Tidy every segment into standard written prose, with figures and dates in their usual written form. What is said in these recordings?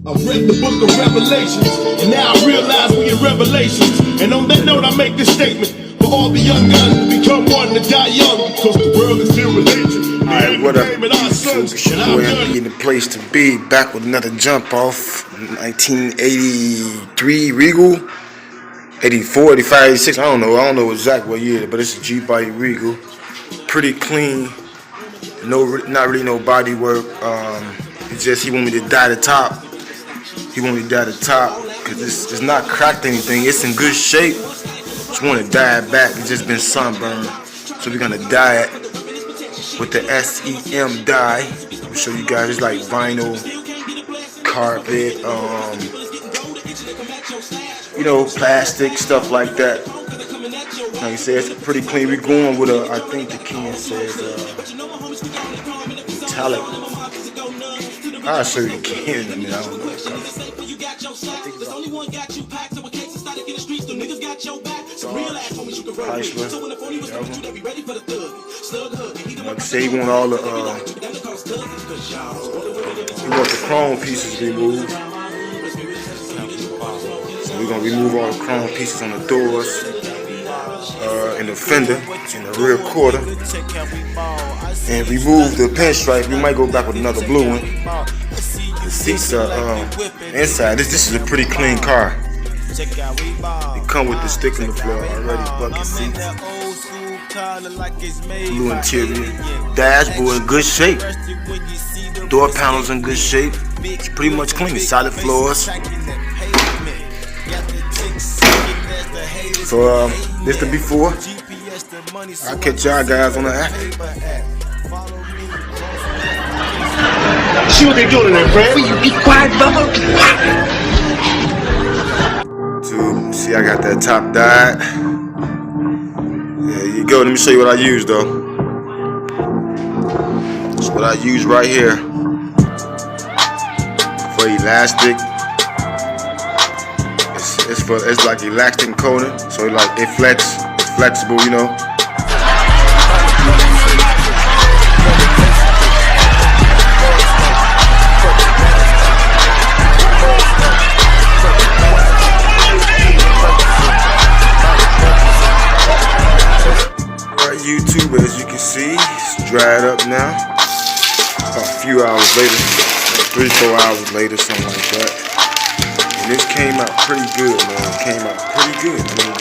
I've read the book of Revelations, and now I realize we in Revelations. And on that note, I make this statement for all the young guns to become one to die young, because the world is their religion. Alright, what up, YouTube? It's your boy MB in the place to be, back with another jump off. 1983 Regal, 84, 85, 86. I don't know exactly what year, but it's a G-body Regal. Pretty clean. Not really no body work. It's just he want me to dye the top. He want me to dye the top because it's not cracked or anything. It's in good shape. Just want to dye it back. It's just been sunburned. So we're gonna dye it with the SEM dye. I'll show you guys. It's like vinyl, carpet, plastic, stuff like that. Like I said, it's pretty clean. We're going with I think the can says metallic. I'll show you the can in a minute. I don't know. Like I say, he want all the chrome pieces removed. So we're gonna remove all the chrome pieces on the doors, in the fender, in the rear quarter, and remove the pinstripe. We might go back with another blue one. The seats are inside. This is a pretty clean car. It come with the stick in the floor already, bucket seats, blue interior, dashboard in good shape, door panels in good shape. It's pretty much clean, solid floors. So this the before. I'll catch y'all guys on the after. See what they doing in there, Fred? Will you be quiet, Bubba? See, I got that top dyed. There you go. Let me show you what I use, though. That's what I use right here for elastic. It's like elastic coating, so it flex. It's flexible, you know. YouTube, as you can see, it's dried up now. About a few hours later, 3-4 hours later, something like that. And this came out pretty good, man. It came out pretty good, man.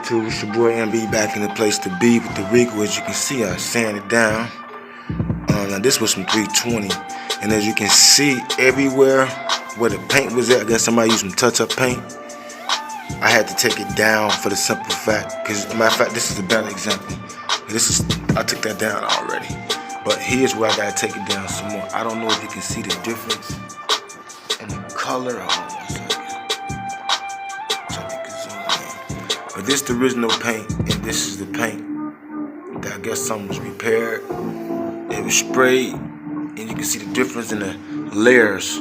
It's your boy MB back in the place to be with the Regal. As you can see, I sanded down. Now this was from 320, and as you can see, everywhere where the paint was at, I guess somebody used some touch-up paint. I had to take it down for the simple fact, because matter of fact, this is a better example. I took that down already, but here's where I gotta take it down some more. I don't know if you can see the difference in the color. But this is the original paint, and this is the paint that I guess something was repaired. It was sprayed, and you can see the difference in the layers.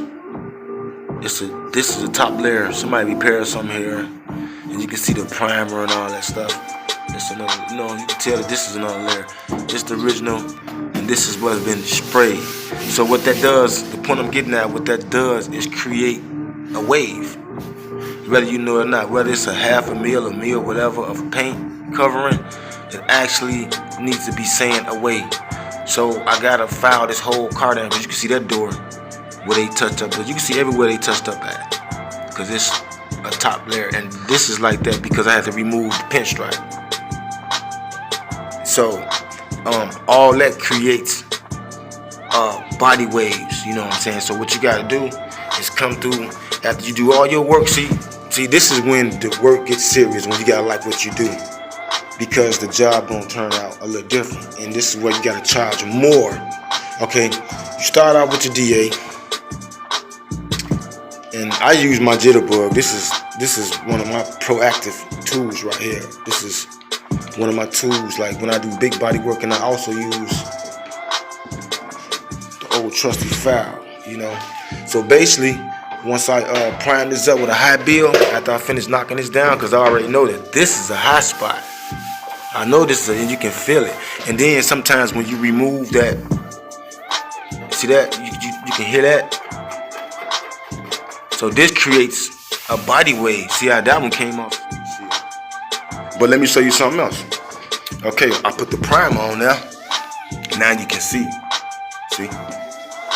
This is the top layer. Somebody repaired something here, and you can see the primer and all that stuff. It's another, you can tell that this is another layer. This is the original, and this is what has been sprayed. So what that does, the point I'm getting at, what that does is create a wave. Whether you know it or not, whether it's a half a mil, whatever, of paint covering, it actually needs to be sand away. So I gotta file this whole car down, because you can see that door where they touched up. You can see everywhere they touched up at, because it's a top layer, and this is like that because I had to remove the pinstripe. So all that creates body waves. You know what I'm saying? So what you gotta do is come through after you do all your work. See, this is when the work gets serious, when you gotta like what you do, because the job gonna turn out a little different, and this is where you gotta charge more. Okay, you start out with your DA, and I use my jitterbug. This is one of my proactive tools right here. This is one of my tools. Like when I do big body work, and I also use the old trusty file, you know. So basically, once I prime this up with a high bill, after I finish knocking this down, because I already know that this is a high spot. I know this is, and you can feel it. And then sometimes when you remove that, see that? You can hear that? So this creates a body wave. See how that one came off? But let me show you something else. Okay, I put the primer on there. Now you can see. See?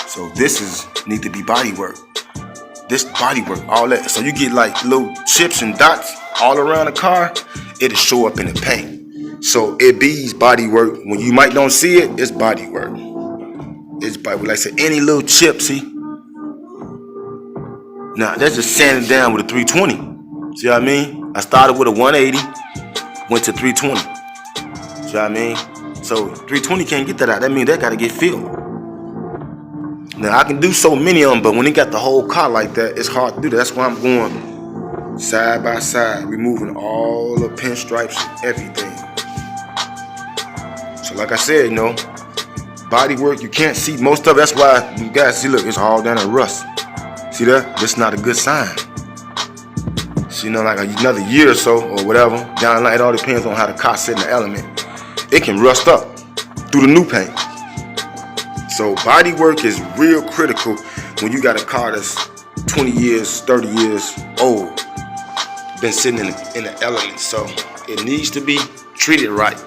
So this need to be body work. This body work, all that. So you get like little chips and dots all around the car. It'll show up in the paint. So it be's body work. When you might don't see it, it's body work. It's body work. Like I said, any little chip, see? Now that's just sanding down with a 320. See what I mean? I started with a 180, went to 320. See what I mean? So 320 can't get that out. That means that gotta get filled. Now I can do so many of them, but when you got the whole car like that, it's hard to do that. That's why I'm going side by side, removing all the pinstripes, everything. So like I said, you know, body work, you can't see most of it. That's why you guys see, look, it's all down in rust. See that? That's not a good sign. So, you know, like another year or so or whatever, down the line, it all depends on how the car sit in the element. It can rust up through the new paint. So body work is real critical when you got a car that's 20 years, 30 years old, been sitting in the element. So it needs to be treated right.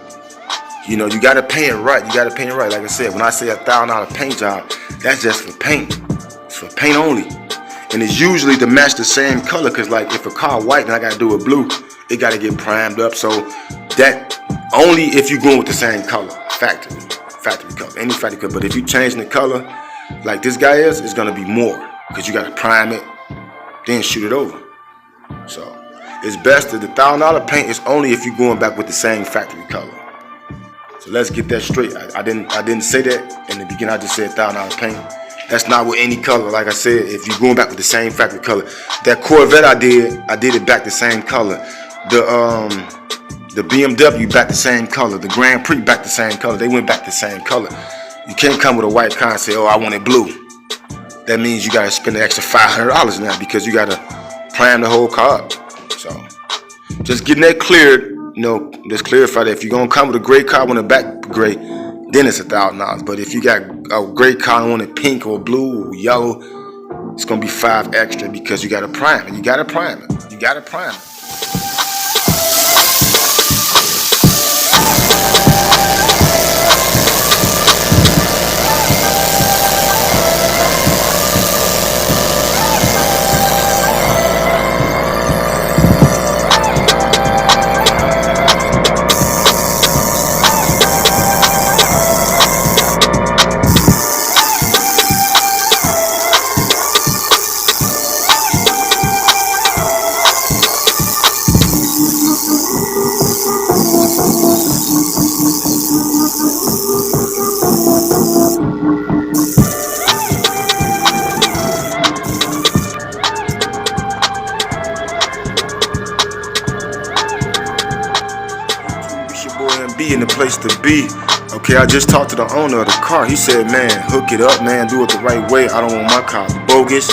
You know, you gotta paint it right. You gotta paint it right. Like I said, when I say $1,000 paint job, that's just for paint. It's for paint only. And it's usually to match the same color, because like if a car white and I gotta do it blue, it gotta get primed up. So that only if you're going with the same color, factory color, any factory color. But if you change the color, like this guy is, it's gonna be more, because you gotta prime it, then shoot it over. So it's best that the $1,000 paint is only if you're going back with the same factory color. So let's get that straight. I didn't say that in the beginning. I just said $1,000 paint. That's not with any color. Like I said, if you're going back with the same factory color, that Corvette I did it back the same color. The BMW back the same color. The Grand Prix back the same color. They went back the same color. You can't come with a white car and say, oh, I want it blue. That means you gotta spend an extra $500 now, because you gotta prime the whole car up. So just getting that cleared. You know, just clarify that if you're gonna come with a gray car on the back gray, then it's $1,000. But if you got a gray car on it pink or blue or yellow, it's gonna be $5 extra, because you gotta prime it. You gotta prime it. You gotta prime it. In the place to be. Okay, I just talked to the owner of the car. He said, man, hook it up, man, do it the right way. I don't want my car bogus.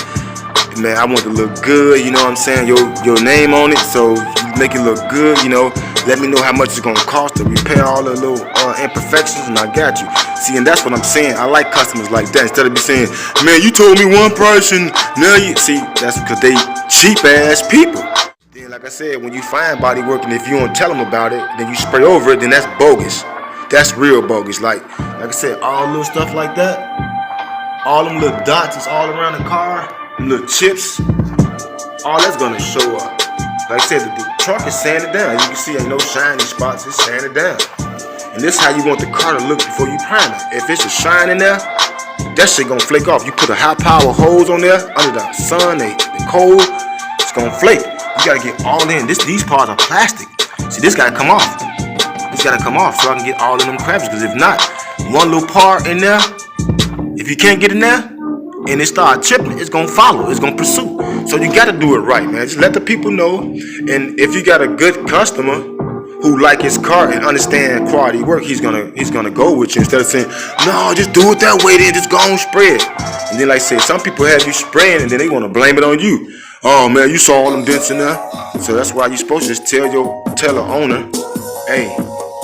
Man, I want it to look good, you know what I'm saying? Your name on it, so you make it look good, you know. Let me know how much it's gonna cost to repair all the little imperfections, and I got you. See, and that's what I'm saying. I like customers like that. Instead of me saying, man, you told me one price and now you see, that's because they cheap ass people. Like I said, when you find body work, and if you don't tell them about it, then you spray over it, then that's bogus. That's real bogus. Like I said, all little stuff like that, all them little dots is all around the car, little chips, all that's gonna show up. Like I said, the trunk is sanded down. You can see ain't no shiny spots, it's sanded down. And this is how you want the car to look before you prime it. If it's a shine in there, that shit gonna flake off. You put a high power hose on there, under the sun, the cold, it's gonna flake. You gotta get all in. These parts are plastic. See, this gotta come off. This gotta come off so I can get all of them crabs. Because if not, one little part in there, if you can't get in there and it start chipping, it's gonna follow. It's gonna pursue. So you gotta do it right, man. Just let the people know. And if you got a good customer who like his car and understand quality work, he's gonna go with you instead of saying, no, just do it that way, then just go on spray it. And then like I said, some people have you spraying and then they want to blame it on you. Oh man, you saw all them dents in there. So that's why you're supposed to just tell the owner, hey,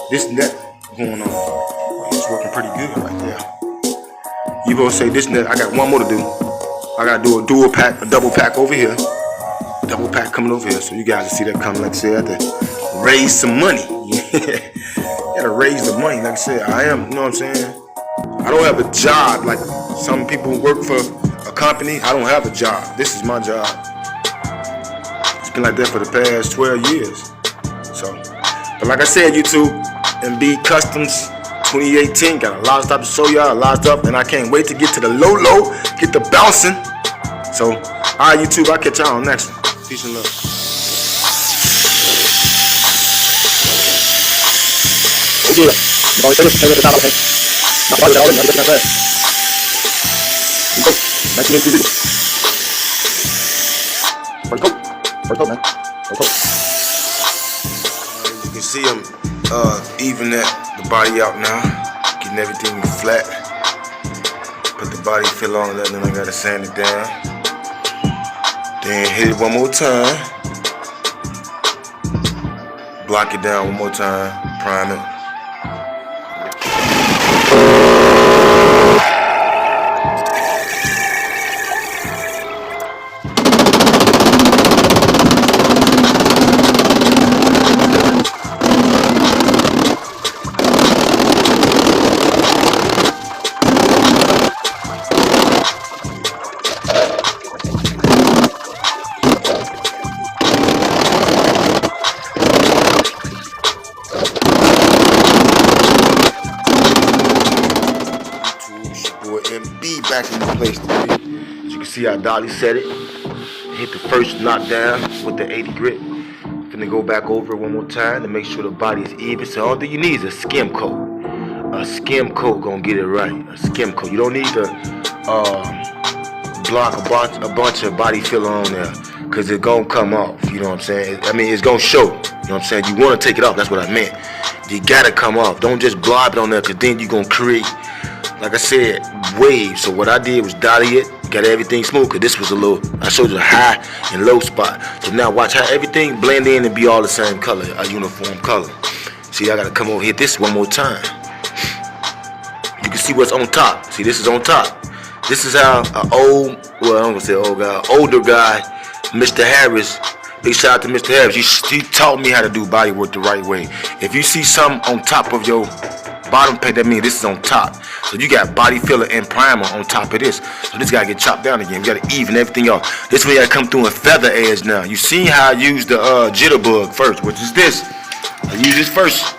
this and that going on. It's working pretty good right there. You gonna say this and that, I got one more to do. I gotta do a double pack over here. Double pack coming over here, so you guys can see that coming. Like I said, I have to raise some money. Gotta raise the money. Like I said, I am, you know what I'm saying? I don't have a job like some people who work for a company. I don't have a job. This is my job. It's been like that for the past 12 years. So, but like I said, YouTube, MB Customs 2018, got a lot of stuff to show y'all, a lot of stuff, and I can't wait to get to the low, get the bouncing. So, alright YouTube, I'll catch y'all on next one. Peace and love. First coat, man. First coat. You can see him even the body out now, getting everything flat. Put the body fill on that, then I gotta sand it down. Then hit it one more time. Block it down one more time. Prime it. Back in the place to be. As you can see how Dolly set it. Hit the first knockdown with the 80 grit. Finna go back over it one more time to make sure the body is even. So all that you need is a skim coat. A skim coat gonna get it right. A skim coat. You don't need to block a bunch of body filler on there, cause it's gonna come off. You know what I'm saying? I mean, it's gonna show. You know what I'm saying? You wanna take it off. That's what I meant. You gotta come off. Don't just blob it on there, cause then you gonna create, like I said, waves. So what I did was dotted it, got everything smooth, cause this was a little, I showed you the high and low spot. So now watch how everything blend in and be all the same color, a uniform color. See, I gotta come over hit this one more time. You can see what's on top. See, this is on top. This is how an older guy, Mr. Harris, big shout out to Mr. Harris. He taught me how to do body work the right way. If you see something on top of your bottom paint, that means this is on top. So you got body filler and primer on top of this. So this gotta get chopped down again. You gotta even everything off. This way you gotta come through in feather edge now. You see how I use the jitterbug first, which is this. I use this first.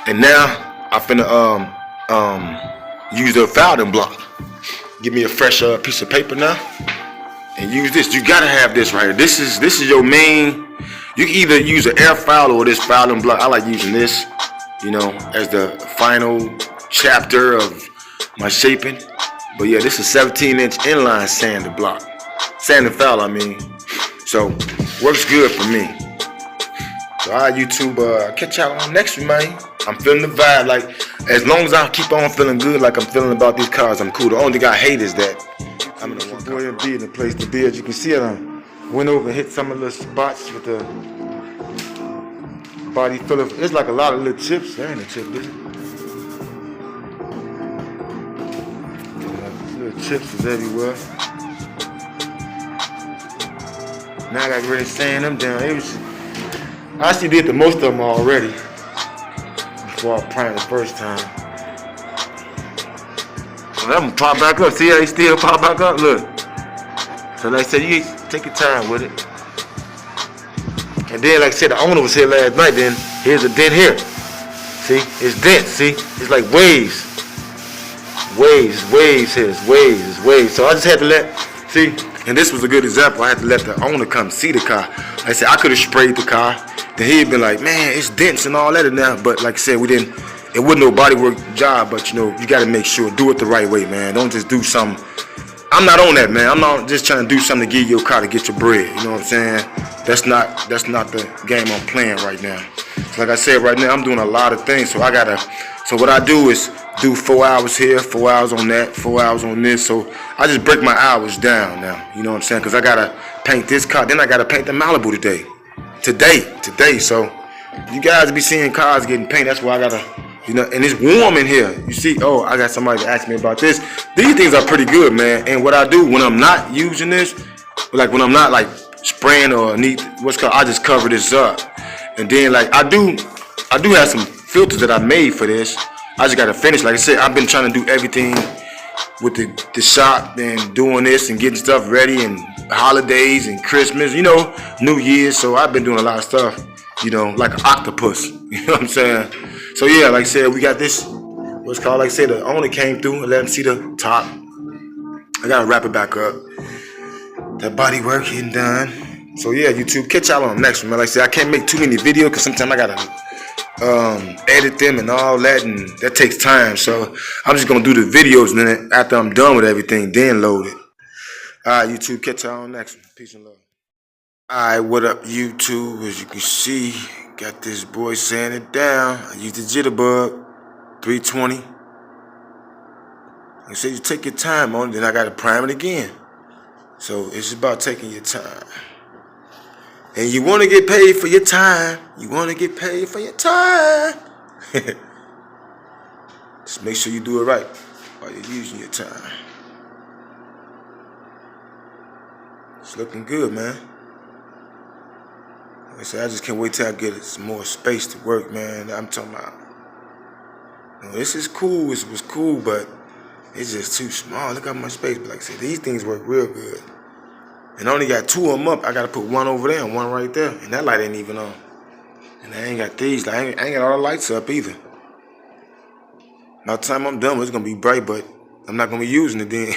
And now I finna use the fouling block. Give me a fresh piece of paper now. And use this. You gotta have this right here. This is your main. You can either use an air fouler or this fouling block. I like using this, you know, as the final chapter of my shaping. But yeah, this is 17-inch inline sanding block. Sanding fouler, I mean. So, works good for me. So, alright, YouTube, I'll catch y'all on next one, man. I'm feeling the vibe. Like, as long as I keep on feeling good like I'm feeling about these cars, I'm cool. The only thing I hate is that I'm in the one boy and be in the place to be. As you can see, I went over and hit some of the spots with the body filler. It's like a lot of little chips. There ain't a chip, is it? Little chips is everywhere. Now I got ready to sand them down. I actually did the most of them already before I primed the first time. So I'm gonna pop back up. See how he still pop back up? Look. So like I said, you take your time with it. And then like I said, the owner was here last night, then here's a dent here. See, it's dent, see? It's like waves. Waves here, it's waves. So I just had to see, and this was a good example. I had to let the owner come see the car. Like I said, I could have sprayed the car. Then he'd been like, man, it's dents and all that in there. But like I said, it wasn't no bodywork job, but you know, you gotta make sure, do it the right way, man. Don't just do something I'm not on that, man. I'm not just trying to do something to give your car to get your bread. You know what I'm saying? That's not the game I'm playing right now. So like I said, right now I'm doing a lot of things. So what I do is do 4 hours here, 4 hours on that, 4 hours on this. So I just break my hours down now. You know what I'm saying? Because I gotta paint this car, then I gotta paint the Malibu today. Today. So you guys be seeing cars getting painted. That's why I gotta. You know, and it's warm in here. You see, oh, I got somebody to ask me about this. These things are pretty good, man. And what I do when I'm not using this, like when I'm not like spraying or need what's called, I just cover this up. And then like I do have some filters that I made for this. I just gotta finish. Like I said, I've been trying to do everything with the shop and doing this and getting stuff ready and holidays and Christmas, you know, New Year's. So I've been doing a lot of stuff, you know, like an octopus. You know what I'm saying? So yeah, like I said, we got this, what's called, like I said, the owner came through and let him see the top. I gotta wrap it back up. That body work getting done. So yeah, YouTube, catch y'all on the next one, man. Like I said, I can't make too many videos because sometimes I gotta edit them and all that, and that takes time. So I'm just gonna do the videos, and then after I'm done with everything, then load it. Alright, YouTube, catch y'all on the next one. Peace and love. Alright, what up, YouTube? As you can see, got this boy sanding it down. I used the jitterbug, 320. Like I said, you take your time on it, then I gotta prime it again. So it's about taking your time. And you wanna get paid for your time. You wanna get paid for your time. Just make sure you do it right while you're using your time. It's looking good, man. Like I said, I just can't wait till I get some more space to work, man. I'm talking about, you know, this is cool. It was cool, but it's just too small. Look how much space. But like I said, these things work real good. And I only got 2 of them up. I got to put one over there and one right there. And that light ain't even on. And I ain't got these. Like, I ain't got all the lights up either. By the time I'm done, it's going to be bright, but I'm not going to be using it then.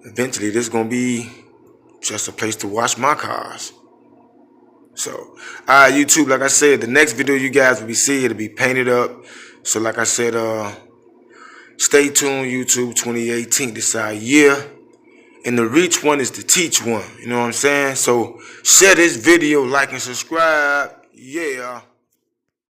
Eventually, this is going to be just a place to wash my cars. So, alright, YouTube, like I said, the next video you guys will be seeing, it'll be painted up. So, like I said, stay tuned, YouTube 2018, this our year. And the reach one is the teach one, you know what I'm saying? So, share this video, like and subscribe. Yeah.